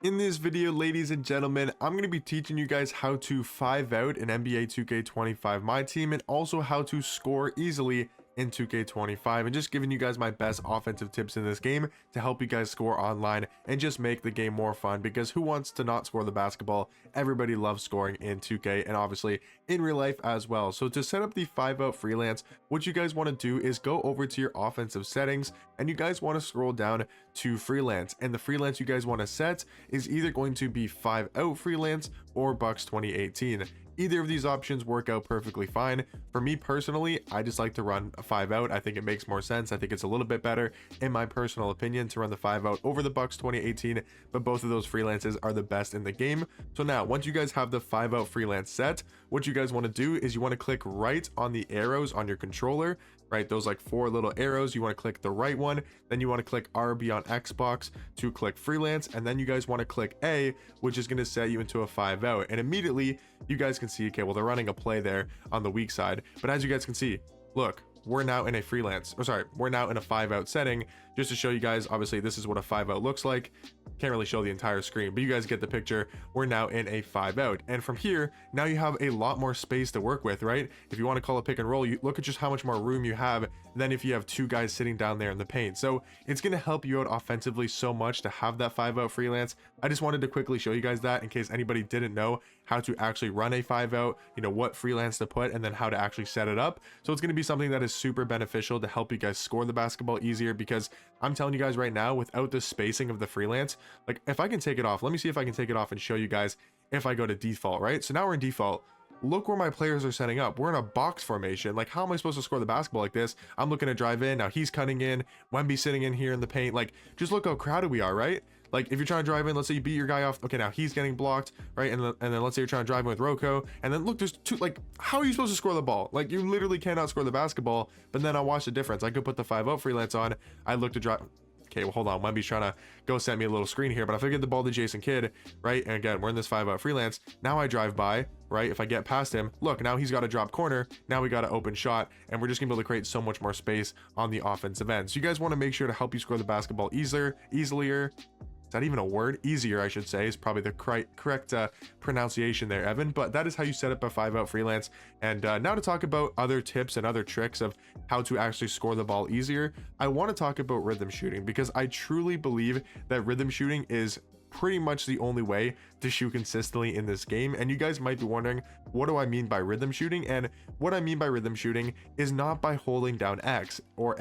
In this video, ladies and gentlemen, I'm going to be teaching you guys how to 5-out in NBA 2K25 My Team, and also how to score easily in 2K25, and just giving you guys my best offensive tips in this game to help you guys score online and just make the game more fun, because who wants to not score the basketball? Everybody loves scoring in 2K, and obviously in real life as well. So to set up the 5-out freelance, what you guys want to do is go over to your offensive settings, and you guys want to scroll down to freelance, and the freelance you guys want to set is either going to be 5-out freelance or Bucks 2018. Either of these options work out perfectly fine. For me personally, I just like to run a 5-out. I think it makes more sense. I think it's a little bit better, in my personal opinion, to run the 5-out over the Bucks 2018, but both of those freelances are the best in the game. So now, once you guys have the 5-out freelance set, what you guys want to do is you want to click right on the arrows on your controller, right? Those like 4 little arrows, you want to click the right one, then you want to click RB on Xbox to click freelance, and then you guys want to click A, which is going to set you into a 5-out, and immediately you guys can see, okay, well, they're running a play there on the weak side, but as you guys can see, look, we're now in a freelance, or sorry, we're now in a 5-out setting. Just to show you guys, obviously this is what a 5-out looks like. Can't really show the entire screen, but you guys get the picture. We're now in a 5-out, and from here now you have a lot more space to work with, right? If you want to call a pick and roll, you look at just how much more room you have than if you have 2 guys sitting down there in the paint. So it's going to help you out offensively so much to have that 5-out freelance. I just wanted to quickly show you guys that in case anybody didn't know how to actually run a 5-out, you know, what freelance to put, and then how to actually set it up. So it's going to be something that is super beneficial to help you guys score the basketball easier, because I'm telling you guys right now, without the spacing of the freelance, like if I can take it off, let me see if I can take it off and show you guys. If I go to default, right? So now we're in default. Look where my players are setting up. We're in a box formation. Like, how am I supposed to score the basketball like this? I'm looking to drive in. Now he's cutting in. Wemby's sitting in here in the paint. Like, just look how crowded we are, right? Like, if you're trying to drive in, let's say you beat your guy off. Okay, now he's getting blocked, right? And then let's say you're trying to drive in with Rocco. And then look, there's 2, like, how are you supposed to score the ball? Like, you literally cannot score the basketball. But then I'll watch the difference. I could put the 5-out freelance on. I look to drive. Okay, well, hold on. Wemby's trying to go send me a little screen here, but if I get the ball to Jason Kidd, right? And again, we're in this 5-out freelance. Now I drive by, right? If I get past him, look, now he's got a drop corner. Now we got an open shot, and we're just gonna be able to create so much more space on the offensive end. So you guys want to make sure to help you score the basketball easier. Is that even a word? Easier, I should say, is probably the correct pronunciation there, Evan. But that is how you set up a 5-out freelance. And now to talk about other tips and other tricks of how to actually score the ball easier, I want to talk about rhythm shooting, because I truly believe that rhythm shooting is pretty much the only way to shoot consistently in this game. And you guys might be wondering, what do I mean by rhythm shooting? And what I mean by rhythm shooting is not by holding down X or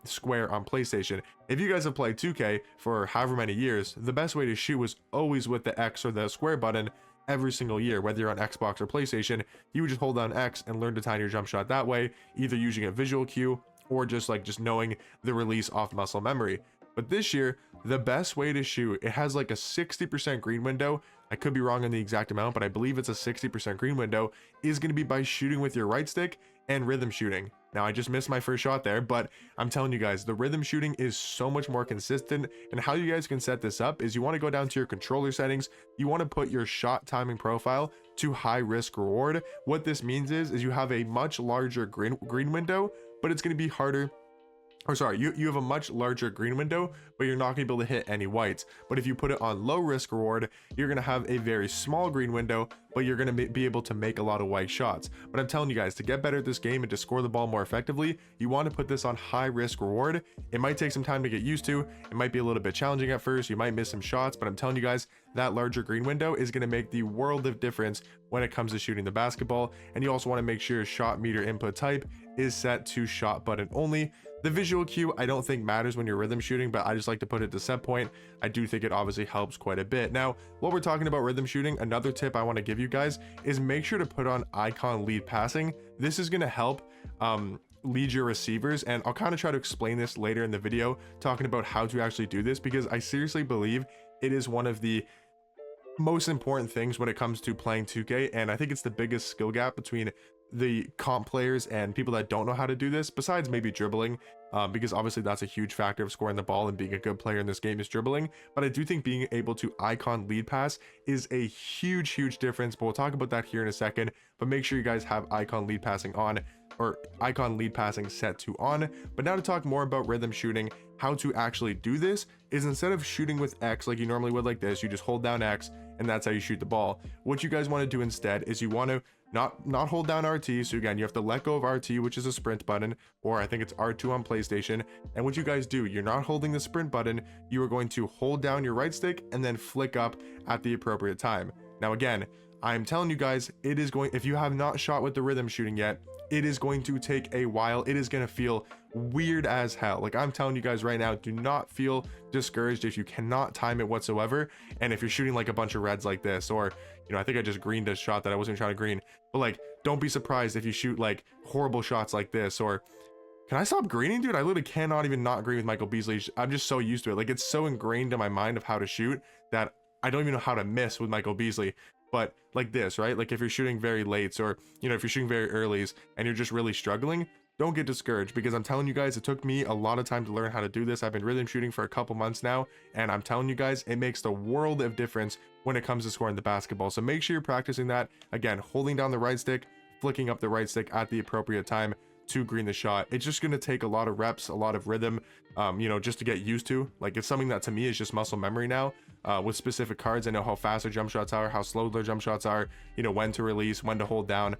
square on PlayStation. If you guys have played 2K for however many years, the best way to shoot was always with the X or the square button. Every single year, whether you're on Xbox or PlayStation, you would just hold down X and learn to time your jump shot that way, either using a visual cue or just knowing the release off muscle memory. But this year, the best way to shoot, it has like a 60% green window. I could be wrong on the exact amount, but I believe it's a 60% green window, is going to be by shooting with your right stick and rhythm shooting. Now, I just missed my first shot there, but I'm telling you guys, the rhythm shooting is so much more consistent. And how you guys can set this up is you want to go down to your controller settings. You want to put your shot timing profile to high risk reward. What this means is you have a much larger green window, but it's going to be harder. Or sorry, you have a much larger green window, but you're not going to be able to hit any whites. But if you put it on low risk reward, you're going to have a very small green window, but you're going to be able to make a lot of white shots. But I'm telling you guys, to get better at this game and to score the ball more effectively, you want to put this on high risk reward. It might take some time to get used to. It might be a little bit challenging at first. You might miss some shots, but I'm telling you guys, that larger green window is going to make the world of difference when it comes to shooting the basketball. And you also want to make sure your shot meter input type is set to shot button only. The visual cue, I don't think matters when you're rhythm shooting, but I just like to put it to set point. I do think it obviously helps quite a bit. Now, while we're talking about rhythm shooting, another tip I want to give you guys is make sure to put on icon lead passing. This is going to help lead your receivers, and I'll kind of try to explain this later in the video, talking about how to actually do this, because I seriously believe it is one of the most important things when it comes to playing 2K, and I think it's the biggest skill gap between the comp players and people that don't know how to do this, besides maybe dribbling, because obviously that's a huge factor of scoring the ball, and being a good player in this game is dribbling. But I do think being able to icon lead pass is a huge difference, but we'll talk about that here in a second. But make sure you guys have icon lead passing on, or icon lead passing set to on. But now to talk more about rhythm shooting, how to actually do this is, instead of shooting with X like you normally would like this, you just hold down X and that's how you shoot the ball. What you guys want to do instead is you want to not hold down RT. So again, you have to let go of RT, which is a sprint button, or I think it's R2 on PlayStation. And what you guys do, you're not holding the sprint button, you are going to hold down your right stick and then flick up at the appropriate time. Now again, I'm telling you guys, it is going, if you have not shot with the rhythm shooting yet, it is going to take a while. It is going to feel weird as hell. Like, I'm telling you guys right now, do not feel discouraged if you cannot time it whatsoever. And if you're shooting like a bunch of reds like this, or, you know, I think I just greened a shot that I wasn't trying to green, but like, don't be surprised if you shoot like horrible shots like this. Or can I stop greening, dude? I literally cannot even not green with Michael Beasley. I'm just so used to it. Like, it's so ingrained in my mind of how to shoot that I don't even know how to miss with Michael Beasley. But like this, right? Like if you're shooting very late, or, you know, if you're shooting very earlys and you're just really struggling, don't get discouraged, because I'm telling you guys, it took me a lot of time to learn how to do this. I've been rhythm shooting for a couple months now, and I'm telling you guys, it makes the world of difference when it comes to scoring the basketball. So make sure you're practicing that. Again, holding down the right stick, flicking up the right stick at the appropriate time to green the shot. It's just going to take a lot of reps, a lot of rhythm, you know, just to get used to. Like, it's something that to me is just muscle memory now. With specific cards, I know how fast their jump shots are, how slow their jump shots are, you know, when to release, when to hold down.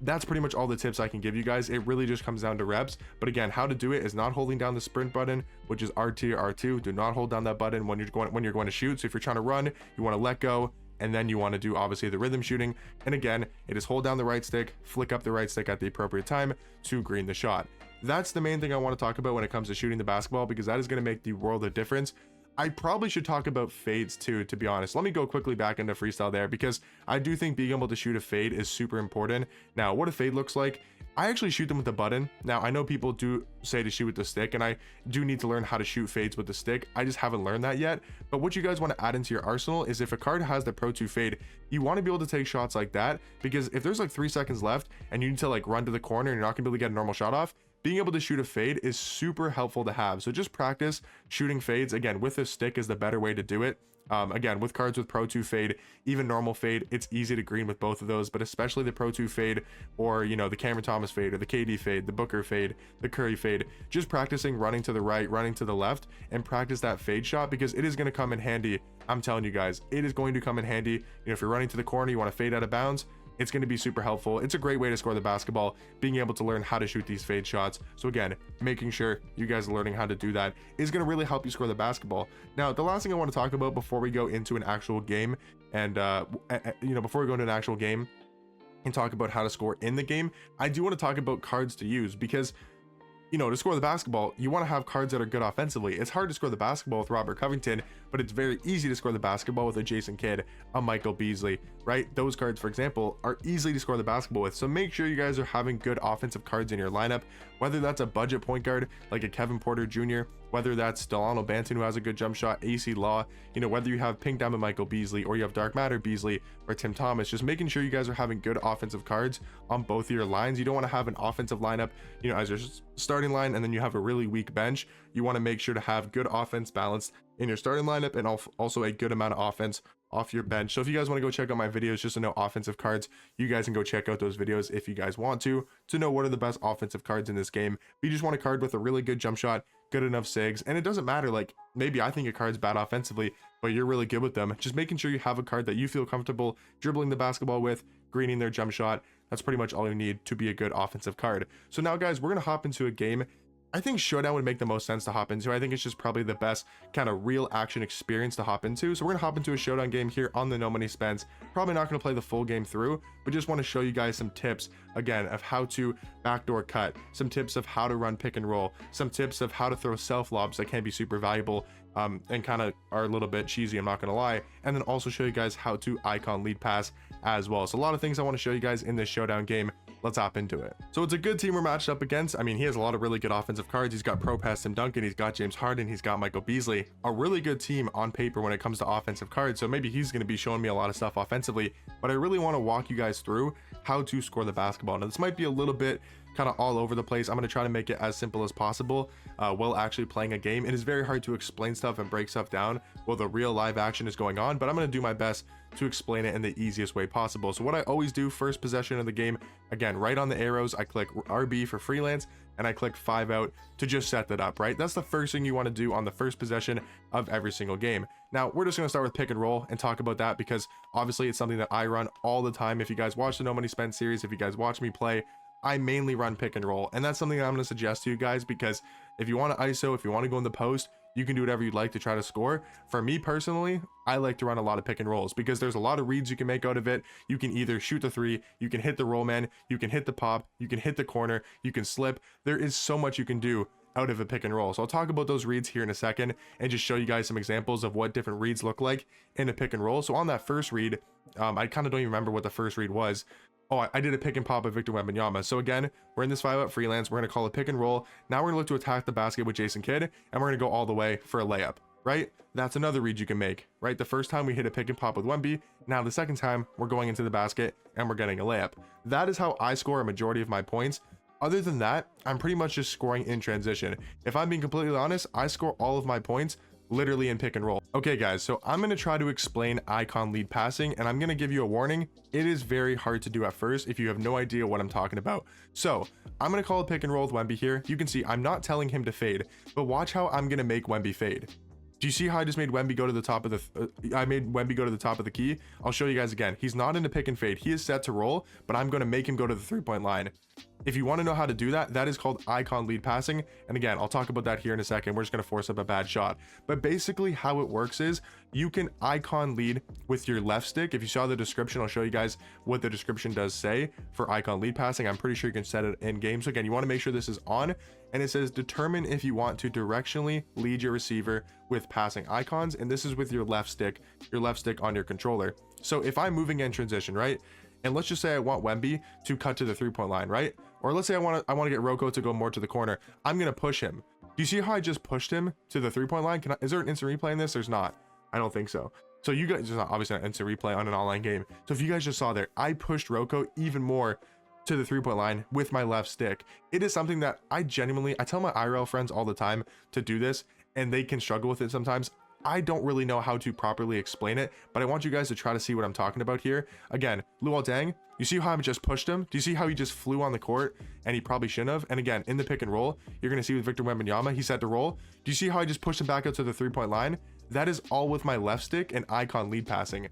That's pretty much all the tips I can give you guys. It really just comes down to reps. But again, how to do it is not holding down the sprint button, which is RT or R2. Do not hold down that button when you're going to shoot. So if you're trying to run, you want to let go, and then you want to do obviously the rhythm shooting. And again, it is hold down the right stick, flick up the right stick at the appropriate time to green the shot. That's the main thing I want to talk about when it comes to shooting the basketball, because that is going to make the world of difference. I probably should talk about fades too, to be honest. Let me go quickly back into freestyle there, because I do think being able to shoot a fade is super important. Now, what a fade looks like, I actually shoot them with the button. Now, I know people do say to shoot with the stick, and I do need to learn how to shoot fades with the stick. I just haven't learned that yet. But what you guys want to add into your arsenal is, if a card has the Pro 2 fade, you want to be able to take shots like that, because if there's like 3 seconds left and you need to like run to the corner and you're not gonna be able to get a normal shot off, being able to shoot a fade is super helpful to have. So just practice shooting fades. Again, with a stick is the better way to do it. Again, with cards with Pro 2 fade, even normal fade, it's easy to green with both of those, but especially the Pro 2 fade, or, you know, the Cameron Thomas fade, or the KD fade, the Booker fade, the Curry fade. Just practicing running to the right, running to the left, and practice that fade shot, because it is going to come in handy. I'm telling you guys, it is going to come in handy. You know, if you're running to the corner, you want to fade out of bounds, it's going to be super helpful. It's a great way to score the basketball, being able to learn how to shoot these fade shots. So again, making sure you guys are learning how to do that is going to really help you score the basketball. Now, the last thing I want to talk about before we go into an actual game, and you know, before we go into an actual game and talk about how to score in the game, I do want to talk about cards to use, because, you know, to score the basketball, you want to have cards that are good offensively. It's hard to score the basketball with Robert Covington, but it's very easy to score the basketball with a Jason Kidd, a Michael Beasley, right? Those cards, for example, are easily to score the basketball with. So make sure you guys are having good offensive cards in your lineup, whether that's a budget point guard like a Kevin Porter Jr., whether that's Delano Banton, who has a good jump shot, AC Law, you know, whether you have Pink Diamond Michael Beasley, or you have Dark Matter Beasley, or Tim Thomas. Just making sure you guys are having good offensive cards on both of your lines. You don't want to have an offensive lineup, you know, as your starting line, and then you have a really weak bench. You want to make sure to have good offense balanced in your starting lineup, and also a good amount of offense off your bench. So if you guys want to go check out my videos just to know offensive cards, you guys can go check out those videos if you guys want to know what are the best offensive cards in this game. But you just want a card with a really good jump shot, good enough sigs, and it doesn't matter, like, maybe I think a card's bad offensively, but you're really good with them. Just making sure you have a card that you feel comfortable dribbling the basketball with, greening their jump shot. That's pretty much all you need to be a good offensive card. So now, guys, we're gonna hop into a game. I think Showdown would make the most sense to hop into. I think it's just probably the best kind of real action experience to hop into. So we're gonna hop into a Showdown game here on the No Money Spends. Probably not gonna play the full game through, but just want to show you guys some tips, again, of how to backdoor cut, some tips of how to run pick and roll, some tips of how to throw self lobs that can be super valuable, and kind of are a little bit cheesy, I'm not gonna lie. And then also show you guys how to icon lead pass as well. So a lot of things I want to show you guys in this Showdown game. Let's hop into it. So it's a good team we're matched up against. I mean, he has a lot of really good offensive cards. He's got Pro Pass Tim Duncan, he's got James Harden, he's got Michael Beasley. A really good team on paper when it comes to offensive cards. So maybe he's going to be showing me a lot of stuff offensively, but I really want to walk you guys through how to score the basketball. Now, this might be a little bit kind of all over the place. I'm going to try to make it as simple as possible while actually playing a game. It is very hard to explain stuff and break stuff down while the real live action is going on, but I'm going to do my best to explain it in the easiest way possible. So what I always do, first possession of the game, again, right on the arrows, I click RB for freelance, and I click 5 out to just set that up, right? That's the first thing you want to do on the first possession of every single game. Now, we're just going to start with pick and roll and talk about that because obviously it's something that I run all the time. If you guys watch the No Money Spent series, if you guys watch me play, I mainly run pick and roll, and that's something that I'm going to suggest to you guys because if you want to ISO, if you want to go in the post, you can do whatever you'd like to try to score. For me personally, I like to run a lot of pick and rolls because there's a lot of reads you can make out of it. You can either shoot the 3, you can hit the roll man, you can hit the pop, you can hit the corner, you can slip. There is so much you can do out of a pick and roll. So I'll talk about those reads here in a second and just show you guys some examples of what different reads look like in a pick and roll. So on that first read, I kind of don't even remember what the first read was. Oh, I did a pick and pop of Victor Wembanyama. So again, we're in this 5-out freelance. We're going to call it pick and roll. Now we're going to look to attack the basket with Jason Kidd, and we're going to go all the way for a layup, right? That's another read you can make, right? The first time we hit a pick and pop with Wemby. Now the second time we're going into the basket and we're getting a layup. That is how I score a majority of my points. Other than that, I'm pretty much just scoring in transition. If I'm being completely honest, I score all of my points literally in pick and roll. Okay guys, so I'm going to try to explain icon lead passing, and I'm going to give you a warning. It is very hard to do at first if you have no idea what I'm talking about. So I'm going to call a pick and roll with Wemby here. You can see I'm not telling him to fade, but watch how I'm going to make Wemby fade. Do you see how I just made Wemby go to the top of the I made Wemby go to the top of the key? I'll show you guys again. He's not in a pick and fade. He is set to roll, but I'm going to make him go to the 3-point line. If you want to know how to do that, that is called icon lead passing. And again, I'll talk about that here in a second. We're just going to force up a bad shot. But basically how it works is you can icon lead with your left stick. If you saw the description, I'll show you guys what the description does say for icon lead passing. I'm pretty sure you can set it in game. So again, you want to make sure this is on, and it says determine if you want to directionally lead your receiver with passing icons. And this is with your left stick on your controller. So if I'm moving in transition, right? And let's just say I want Wemby to cut to the 3-point line, right? Or let's say I want to get Rocco to go more to the corner. I'm going to push him. Do you see how I just pushed him to the 3-point line? Is there an instant replay in this? There's not. I don't think so. So you guys, there's not obviously an instant replay on an online game. So if you guys just saw there, I pushed Rocco even more to the 3-point line with my left stick. It is something that I tell my IRL friends all the time to do this, and they can struggle with it sometimes. I don't really know how to properly explain it, but I want you guys to try to see what I'm talking about here. Again, Luol Deng, you see how I just pushed him? Do you see how he just flew on the court and he probably shouldn't have? And again, in the pick and roll, you're going to see with Victor Wembanyama, he set to roll. Do you see how I just pushed him back out to the 3-point line? That is all with my left stick and icon lead passing.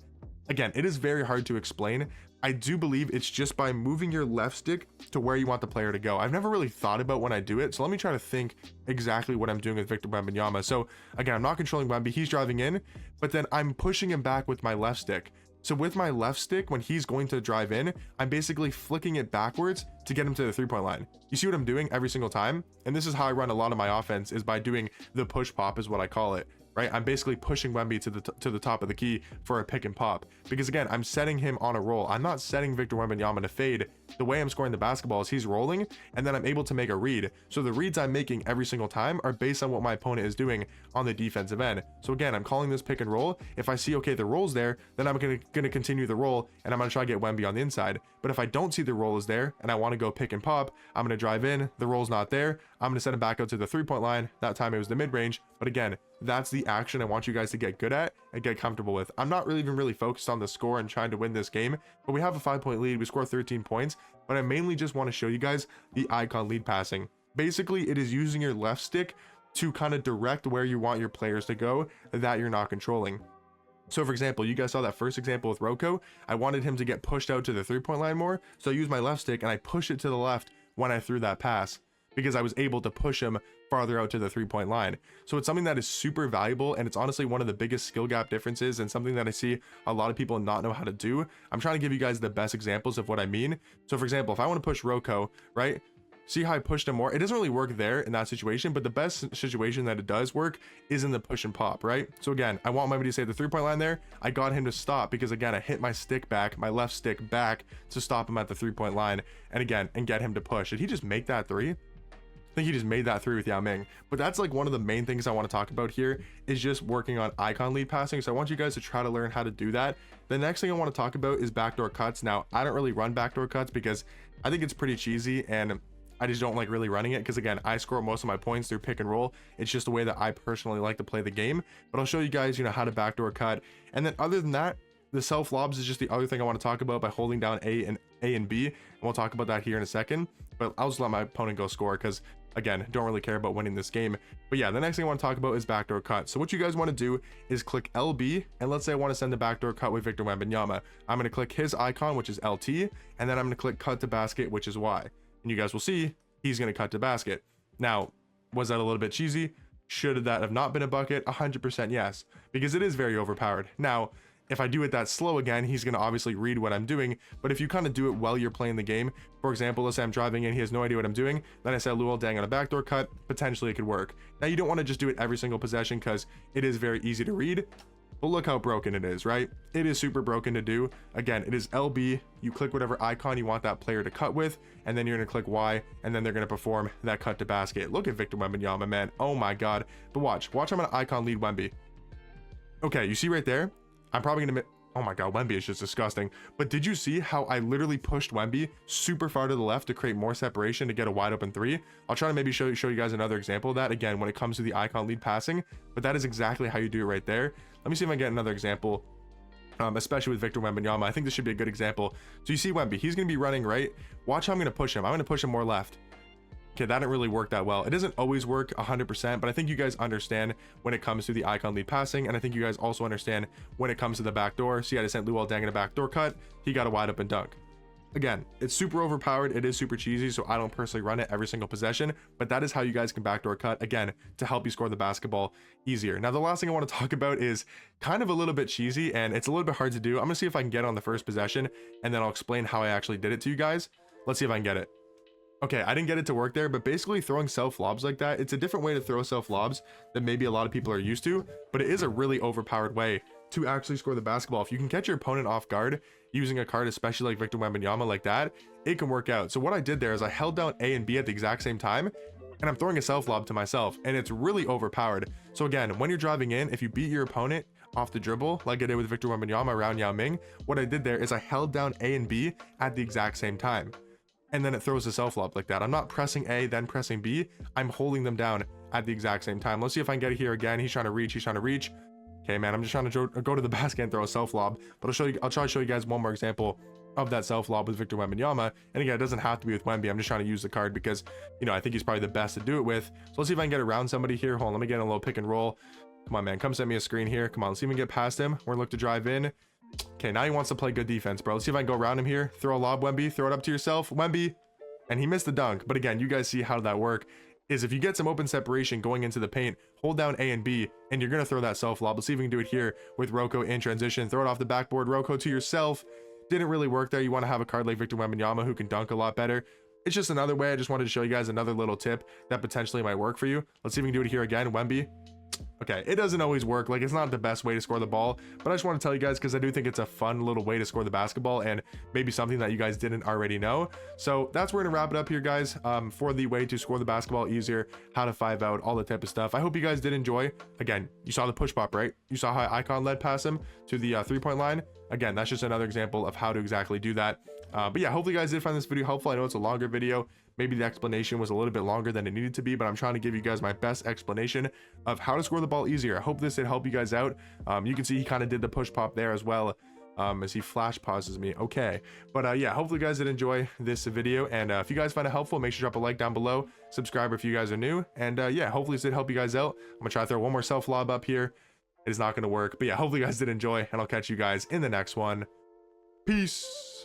Again, it is very hard to explain. I do believe it's just by moving your left stick to where you want the player to go. I've never really thought about when I do it, so let me try to think exactly what I'm doing with Victor Wembanyama. So again, I'm not controlling Wemby, he's driving in, but then I'm pushing him back with my left stick. So with my left stick, when he's going to drive in, I'm basically flicking it backwards to get him to the 3-point line. You see what I'm doing every single time? And this is how I run a lot of my offense, is by doing the push pop is what I call it. Right? I'm basically pushing Wemby to the top of the key for a pick and pop, because again, I'm setting him on a roll. I'm not setting Victor Wembanyama to fade. The way I'm scoring the basketball is he's rolling, and then I'm able to make a read. So the reads I'm making every single time are based on what my opponent is doing on the defensive end. So again, I'm calling this pick and roll. If I see, okay, the roll's there, then I'm gonna continue the roll, and I'm gonna try to get Wemby on the inside. But if I don't see the roll is there, and I want to go pick and pop, I'm gonna drive in, the roll's not there, I'm gonna send him back out to the 3-point line. That time it was the mid-range, but again, that's the action I want you guys to get good at and get comfortable with. I'm not really focused on the score and trying to win this game, but we have a 5-point lead. We score 13 points, but I mainly just want to show you guys the icon lead passing. Basically, it is using your left stick to kind of direct where you want your players to go that you're not controlling. So for example, you guys saw that first example with Rocco. I wanted him to get pushed out to the 3-point line more, so I used my left stick and I pushed it to the left when I threw that pass, because I was able to push him farther out to the 3-point line. So it's something that is super valuable, and it's honestly one of the biggest skill gap differences, and something that I see a lot of people not know how to do. I'm trying to give you guys the best examples of what I mean. So for example, if I want to push Rocco, right? See how I pushed him more? It doesn't really work there in that situation, but the best situation that it does work is in the push and pop, right? So again, I want Wemby to stay at the 3-point line there. I got him to stop because again, I hit my stick back, my left stick back to stop him at the 3-point line, and again, and get him to push. Did he just make that 3? I think he just made that 3 with Yao Ming. But that's like one of the main things I want to talk about here, is just working on icon lead passing. So I want you guys to try to learn how to do that. The next thing I want to talk about is backdoor cuts. Now, I don't really run backdoor cuts because I think it's pretty cheesy, and I just don't like really running it because, again, I score most of my points through pick and roll. It's just the way that I personally like to play the game. But I'll show you guys, you know, how to backdoor cut. And then other than that, the self lobs is just the other thing I want to talk about by holding down A and B. And we'll talk about that here in a second. But I'll just let my opponent go score because, again, don't really care about winning this game. But yeah, the next thing I want to talk about is backdoor cut. So what you guys want to do is click LB, and let's say I want to send a backdoor cut with Victor Wembanyama. I'm going to click his icon, which is LT, and then I'm going to click cut to basket, which is Y. And you guys will see he's going to cut to basket. Now, was that a little bit cheesy? Should that have not been a bucket? 100% yes, because it is very overpowered. Now, if I do it that slow again, he's going to obviously read what I'm doing. But if you kind of do it while you're playing the game, for example, let's say I'm driving in, he has no idea what I'm doing, then I said Luol Deng on a backdoor cut, potentially it could work. Now, you don't want to just do it every single possession because it is very easy to read. But look how broken it is, right? It is super broken to do. Again, it is LB. You click whatever icon you want that player to cut with, and then you're going to click Y, and then they're going to perform that cut to basket. Look at Victor Wembanyama, man. Oh my God. But watch I'm going to icon lead Wemby. Okay, you see right there? I'm probably going to... Oh my God, Wemby is just disgusting. But did you see how I literally pushed Wemby super far to the left to create more separation to get a wide open three? I'll try to maybe show you guys another example of that, again, when it comes to the icon lead passing. But that is exactly how you do it right there. Let me see if I can get another example, especially with Victor Wembanyama. I think this should be a good example. So you see Wemby, he's going to be running right. Watch how I'm going to push him. I'm going to push him more left. Okay, that didn't really work that well. It doesn't always work 100%, but I think you guys understand when it comes to the icon lead passing, and I think you guys also understand when it comes to the backdoor. See, I just sent Luol Deng in a backdoor cut. He got a wide open dunk. Again, it's super overpowered. It is super cheesy, so I don't personally run it every single possession, but that is how you guys can backdoor cut, again, to help you score the basketball easier. Now, the last thing I want to talk about is kind of a little bit cheesy, and it's a little bit hard to do. I'm going to see if I can get it on the first possession, and then I'll explain how I actually did it to you guys. Let's see if I can get it. Okay, I didn't get it to work there, but basically throwing self lobs like that, it's a different way to throw self lobs than maybe a lot of people are used to, but it is a really overpowered way to actually score the basketball. If you can catch your opponent off guard using a card, especially like Victor Wembanyama like that, it can work out. So what I did there is I held down A and B at the exact same time, and I'm throwing a self lob to myself, and it's really overpowered. So again, when you're driving in, if you beat your opponent off the dribble, like I did with Victor Wembanyama around Yao Ming, what I did there is I held down A and B at the exact same time. And then it throws a self lob like that. I'm not pressing A, then pressing B. I'm holding them down at the exact same time. Let's see if I can get it here again. He's trying to reach. Okay, man, I'm just trying to go to the basket and throw a self lob. But I'll try to show you guys one more example of that self lob with Victor Wembanyama. And again, it doesn't have to be with Wemby. I'm just trying to use the card because, you know, I think he's probably the best to do it with. So let's see if I can get around somebody here. Hold on, let me get a little pick and roll. Come on, man, come send me a screen here. Come on, let's see if we can get past him. We're gonna look to drive in. Okay, now he wants to play good defense, bro. Let's see if I can go around him here. Throw a lob, Wemby. Throw it up to yourself, Wemby. And he missed the dunk. But again, you guys see how that work is if you get some open separation going into the paint, hold down A and B, and you're going to throw that self lob. Let's see if we can do it here with Rocco in transition. Throw it off the backboard, Rocco to yourself. Didn't really work there. You want to have a card like Victor Wembanyama who can dunk a lot better. It's just another way. I just wanted to show you guys another little tip that potentially might work for you. Let's see if we can do it here again, Wemby. Okay, it doesn't always work. Like, it's not the best way to score the ball, but I just want to tell you guys because I do think it's a fun little way to score the basketball and maybe something that you guys didn't already know. So that's where we're gonna wrap it up here, guys, for the way to score the basketball easier, how to 5-out, all that type of stuff. I hope you guys did enjoy. Again, you saw the push pop, right? You saw how I icon led pass him to the 3-point line. Again, that's just another example of how to exactly do that. But yeah, hopefully you guys did find this video helpful. I know it's a longer video. Maybe the explanation was a little bit longer than it needed to be, but I'm trying to give you guys my best explanation of how to score the ball easier. I hope this did help you guys out. You can see he kind of did the push pop there as well, as he flash pauses me. Okay, but yeah, hopefully you guys did enjoy this video, and if you guys find it helpful, make sure to drop a like down below, subscribe if you guys are new, and yeah, hopefully this did help you guys out. I'm gonna try to throw one more self lob up here. It is not gonna work, but yeah, hopefully you guys did enjoy, and I'll catch you guys in the next one. Peace.